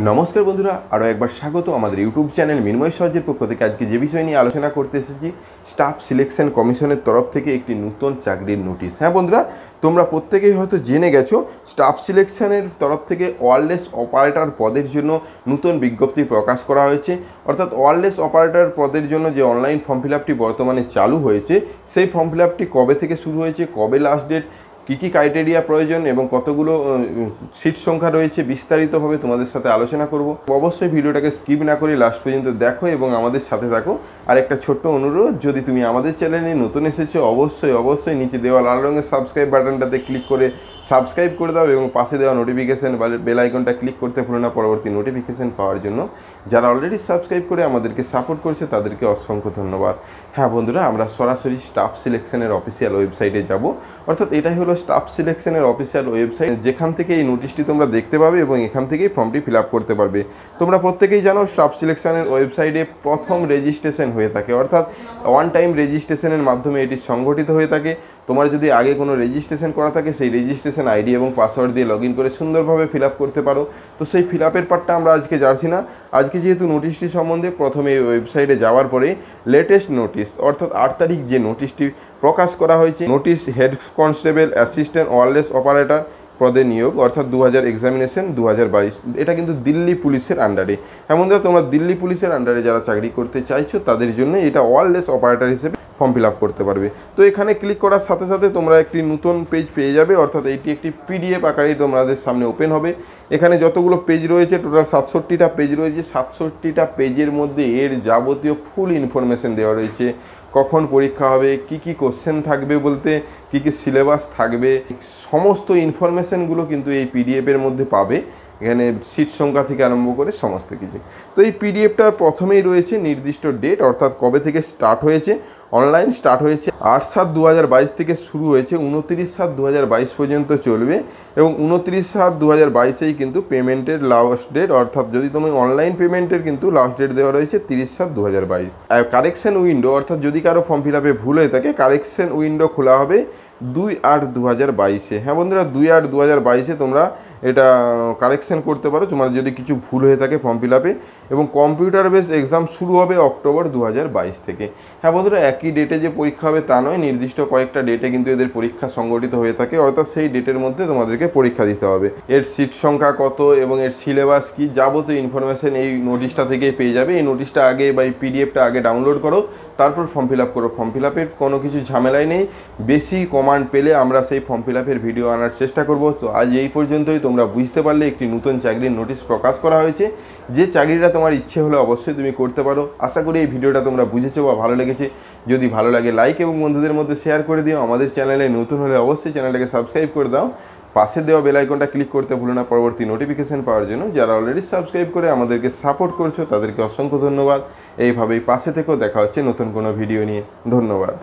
নমস্কার বন্ধুরা, আরও একবার স্বাগত আমাদের ইউটিউব চ্যানেল মিনময় সহজের পক্ষ থেকে। আজকে যে বিষয় নিয়ে আলোচনা করতে এসেছি, স্টাফ সিলেকশন কমিশনের তরফ থেকে একটি নতুন চাকরির নোটিশ। হ্যাঁ বন্ধুরা, তোমরা প্রত্যেকেই হয়তো জেনে গেছো স্টাফ সিলেকশনের তরফ থেকে ওয়্যারলেস অপারেটর পদের জন্য নতুন বিজ্ঞপ্তি প্রকাশ করা হয়েছে। অর্থাৎ ওয়্যারলেস অপারেটর পদের জন্য যে অনলাইন ফর্ম ফিল আপটি বর্তমানে চালু হয়েছে, সেই ফর্ম ফিল আপটি কবে থেকে শুরু হয়েছে, কবে লাস্ট ডেট, কী কী ক্রাইটেরিয়া প্রয়োজন এবং কতগুলো সিট সংখ্যা রয়েছে, বিস্তারিতভাবে তোমাদের সাথে আলোচনা করব। অবশ্যই ভিডিওটাকে স্কিপ না করে লাস্ট পর্যন্ত দেখো এবং আমাদের সাথে থাকো। আর একটা ছোট্ট অনুরোধ, যদি তুমি আমাদের চ্যানেলে নতুন এসেছো অবশ্যই নিচে দেওয়া লাল রঙের সাবস্ক্রাইব বাটনটাতে ক্লিক করে সাবস্ক্রাইব করে দাও এবং পাশে দেওয়া নোটিফিকেশান বা বেল আইকনটা ক্লিক করতে ভুলো না পরবর্তী নোটিফিকেশান পাওয়ার জন্য। যারা অলরেডি সাবস্ক্রাইব করে আমাদেরকে সাপোর্ট করছে তাদেরকে অসংখ্য ধন্যবাদ। হ্যাঁ বন্ধুরা, আমরা সরাসরি স্টাফ সিলেকশনের অফিসিয়াল ওয়েবসাইটে যাব। অর্থাৎ এটাই হলো স্টাফ সিলেকশনের অফিসিয়াল ওয়েবসাইট, যেখান থেকে এই নোটিশটি তোমরা দেখতে পাবে এবং এখান থেকেই ফর্মটি ফিল আপ করতে পারবে। তোমরা প্রত্যেকেই জানো স্টাফ সিলেকশনের ওয়েবসাইটে প্রথম রেজিস্ট্রেশন হয়ে থাকে, অর্থাৎ ওয়ান টাইম রেজিস্ট্রেশনের মাধ্যমে এটি সংগঠিত হয়ে থাকে। তোমার যদি আগে কোনো রেজিস্ট্রেশন করা থাকে, সেই রেজিস্ট্রেশন আইডি এবং পাসওয়ার্ড দিয়ে লগ ইন করে সুন্দরভাবে ফিল আপ করতে পারো। তো সেই ফিল আপের পার্টটা আমরা আজকে যাচ্ছি না। আজকে যেহেতু নোটিশটি সম্বন্ধে প্রথমে এই ওয়েবসাইটে যাওয়ার পরে লেটেস্ট নোটিশ, অর্থাৎ 8 তারিখ যে নোটিশটি প্রকাশ করা হয়েছে, notice head constable assistant wireless operator পদে নিয়োগ, অর্থাৎ 2000 এক্সামিনেশন 2022। এটা কিন্তু দিল্লি পুলিশের আন্ডারে। এমন ধরো তোমরা দিল্লি পুলিশের আন্ডারে যারা চাকরি করতে চাইছো তাদের জন্য এটা ওয়্যারলেস অপারেটর হিসেবে ফর্ম ফিল আপ করতে পারবে। তো এখানে ক্লিক করার সাথে সাথে তোমরা একটি নতুন পেজ পেয়ে যাবে, অর্থাৎ এটি একটি পিডিএফ আকারে তোমাদের সামনে ওপেন হবে। এখানে যতগুলো পেজ রয়েছে, টোটাল 67টা পেজ রয়েছে। 67টা পেজের মধ্যে এর যাবতীয় ফুল ইনফরমেশন দেওয়া রয়েছে। কখন পরীক্ষা হবে, কি কি কোশ্চেন থাকবে, বলতে কি কি সিলেবাস থাকবে, সমস্ত ইনফরমেশনগুলো কিন্তু এই পিডিএফের মধ্যে পাবে। এখানে সিট সংখ্যা থেকে আরম্ভ করে সমস্ত কিছু। তো এই পিডিএফটার প্রথমেই রয়েছে নির্দিষ্ট ডেট, অর্থাৎ কবে থেকে স্টার্ট হয়েছে। অনলাইন স্টার্ট হয়েছে 8/7/2022 থেকে শুরু হয়েছে, 29/7/2022 পর্যন্ত চলবে এবং 29/7/2022 কিন্তু পেমেন্টের লাস্ট ডেট। অর্থাৎ যদি তুমি অনলাইন পেমেন্টের কিন্তু লাস্ট ডেট দেওয়া রয়েছে 30/7/2022। কারেকশন উইন্ডো, অর্থাৎ যদি কারো ফর্ম ফিল আপে ভুল হয়ে থাকে, কারেকশন উইন্ডো খোলা হবে 2/8/2022। হ্যাঁ বন্ধুরা, 2/8/2022 তোমরা এটা কারেকশন করতে পারো তোমার যদি কিছু ভুল হয়ে থাকে ফর্ম ফিল আপে। এবং কম্পিউটার বেস এক্সাম শুরু হবে অক্টোবর 2022 থেকে। হ্যাঁ বন্ধুরা, একই ডেটে যে পরীক্ষা হবে তা নয়, নির্দিষ্ট কয়েকটা ডেটে কিন্তু এদের পরীক্ষা সংগঠিত হয়ে থাকে। অর্থাৎ সেই ডেটের মধ্যে তোমাদেরকে পরীক্ষা দিতে হবে। এর সিট সংখ্যা কত এবং এর সিলেবাস কী, যাবতীয় ইনফরমেশন এই নোটিশটা থেকেই পেয়ে যাবে। এই নোটিশটা আগে বা এই পিডিএফটা আগে ডাউনলোড করো, তারপর ফর্ম ফিল আপ করো। ফর্ম ফিল আপের কোনো কিছু ঝামেলাই নেই। বেশি কমান্ড পেলে আমরা সেই ফর্ম ফিল আপের ভিডিও আনার চেষ্টা করব। তো আজ এই পর্যন্তই। তোমরা বুঝতে পারলে একটি নতুন চাকরির নোটিশ প্রকাশ করা হয়েছে। যে চাকরিটা তোমার ইচ্ছে হলে অবশ্যই তুমি করতে পারো। আশা করি এই ভিডিওটা তোমরা বুঝেছো বা ভালো লেগেছে। যদি ভালো লাগে লাইক এবং বন্ধুদের মধ্যে শেয়ার করে দিও। আমাদের চ্যানেলে নতুন হলে অবশ্যই চ্যানেলটাকে সাবস্ক্রাইব করে দাও। পাশে দেওয়া বেল আইকনটা ক্লিক করতে ভুলো না পরবর্তী নোটিফিকেশান পাওয়ার জন্য। যারা অলরেডি সাবস্ক্রাইব করে আমাদেরকে সাপোর্ট করছো তাদেরকে অসংখ্য ধন্যবাদ। এইভাবেই পাশে থেকেও দেখা হচ্ছে নতুন কোনো ভিডিও নিয়ে। ধন্যবাদ।